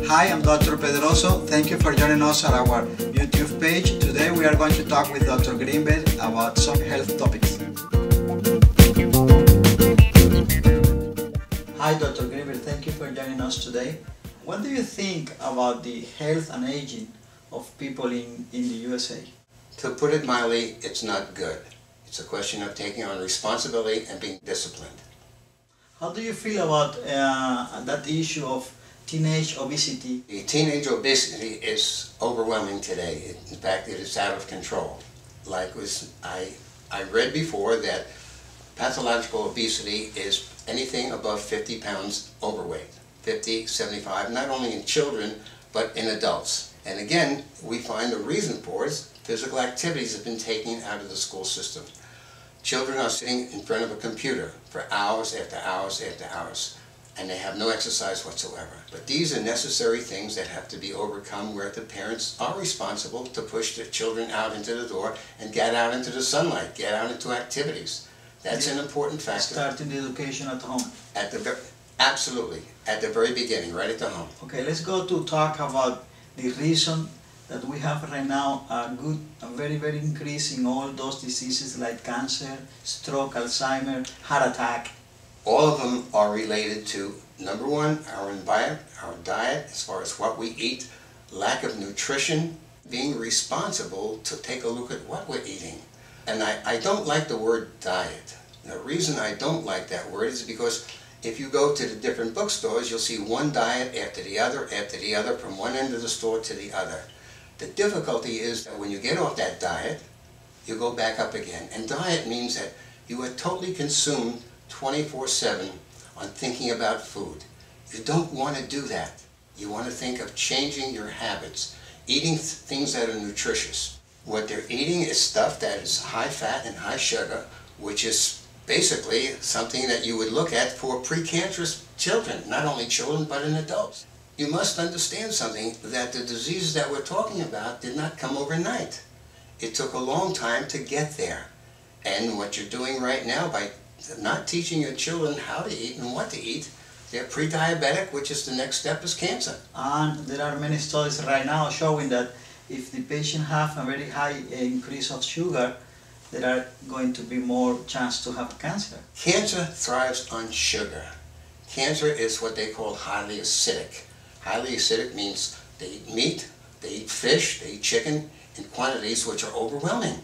Hi, I'm Dr. Pedroso. Thank you for joining us at our YouTube page. Today we are going to talk with Dr. Greenberg about some health topics. Hi, Dr. Greenberg. Thank you for joining us today. What do you think about the health and aging of people in the USA? To put it mildly, it's not good. It's a question of taking on responsibility and being disciplined. How do you feel about that issue of teenage obesity? The teenage obesity is overwhelming today. In fact, it is out of control. I read before that pathological obesity is anything above 50 pounds overweight. 50, 75, not only in children, but in adults. And again, we find the reason for it is physical activities have been taken out of the school system. Children are sitting in front of a computer for hours after hours after hours, and they have no exercise whatsoever. But these are necessary things that have to be overcome, where the parents are responsible to push their children out into the door and get out into the sunlight, get out into activities. That's an important factor. Starting the education at home. Absolutely, at the very beginning, right at the home. Okay, let's go to talk about the reason that we have right now a very increase in all those diseases like cancer, stroke, Alzheimer, heart attack. All of them are related to, number one, our diet, as far as what we eat, lack of nutrition, being responsible to take a look at what we're eating. And I don't like the word diet. The reason I don't like that word is because if you go to the different bookstores, you'll see one diet after the other, from one end of the store to the other. The difficulty is that when you get off that diet, you go back up again. And diet means that you are totally consumed 24/7 on thinking about food. You don't want to do that. You want to think of changing your habits, eating things that are nutritious. What they're eating is stuff that is high fat and high sugar, which is basically something that you would look at for precancerous children, not only children but in adults. You must understand something, that the diseases that we're talking about did not come overnight. It took a long time to get there. And what you're doing right now by not teaching your children how to eat and what to eat, they're pre-diabetic, which is the next step is cancer. And there are many studies right now showing that if the patient have a very high increase of sugar, there are going to be more chance to have cancer. Cancer thrives on sugar. Cancer is what they call highly acidic. Highly acidic means they eat meat, they eat fish, they eat chicken in quantities which are overwhelming.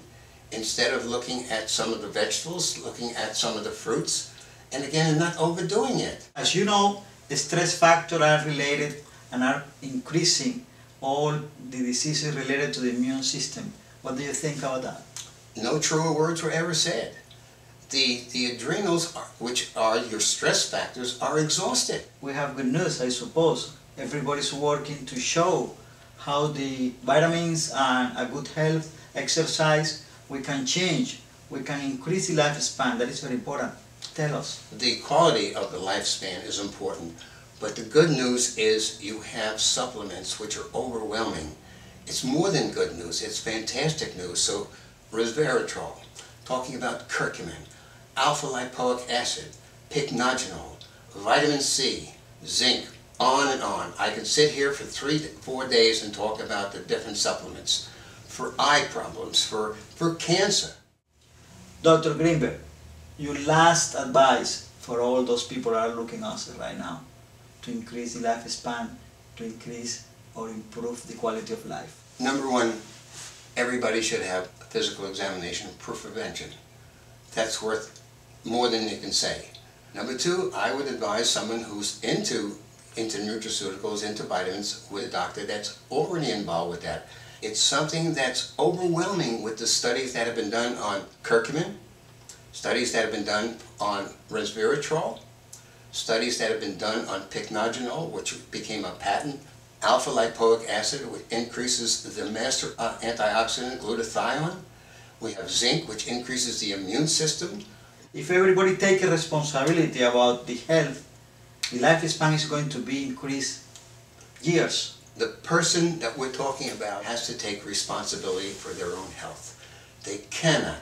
Instead of looking at some of the vegetables, looking at some of the fruits, and again, not overdoing it. As you know, the stress factors are related and are increasing all the diseases related to the immune system. What do you think about that? No truer words were ever said. The adrenals, which are your stress factors, are exhausted. We have good news, I suppose. Everybody's working to show how the vitamins and a good health, exercise, we can change, we can increase the lifespan. That is very important. Tell us. The quality of the lifespan is important, but the good news is you have supplements which are overwhelming. It's more than good news, it's fantastic news. So resveratrol, talking about curcumin, alpha-lipoic acid, pycnogenol, vitamin C, zinc, on and on. I could sit here for 3 to 4 days and talk about the different supplements for eye problems, for cancer. Dr. Greenberg, your last advice for all those people that are looking at us right now to increase the lifespan, to increase or improve the quality of life. Number one, everybody should have a physical examination for prevention. That's worth more than you can say. Number two, I would advise someone who's into nutraceuticals, into vitamins, with a doctor that's already involved with that. It's something that's overwhelming with the studies that have been done on curcumin, studies that have been done on resveratrol, studies that have been done on pycnogenol, which became a patent, alpha-lipoic acid, which increases the master antioxidant glutathione. We have zinc, which increases the immune system. If everybody takes a responsibility about the health, the lifespan is going to be increased years. The person that we're talking about has to take responsibility for their own health. They cannot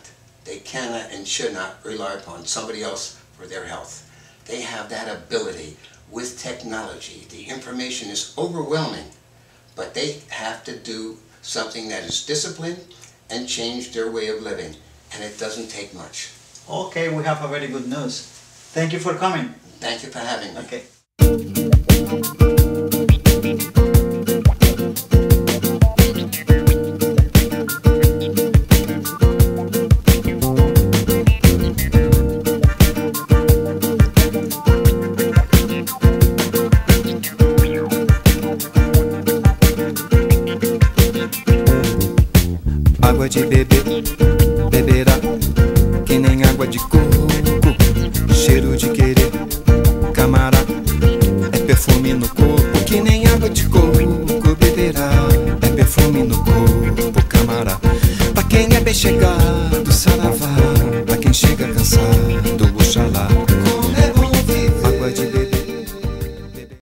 and should not rely upon somebody else for their health. They have that ability. with technology. The information is overwhelming, but they have to do something that is disciplined and change their way of living, and it doesn't take much. Okay, we have a very good news. Thank you for coming. Thank you for having me. Okay. Água de beber, beberá, que nem água de coco. Cheiro de querer, camará, é perfume no corpo. Que nem água de coco, beberá, é perfume no corpo, camará. Pra quem é bem chegado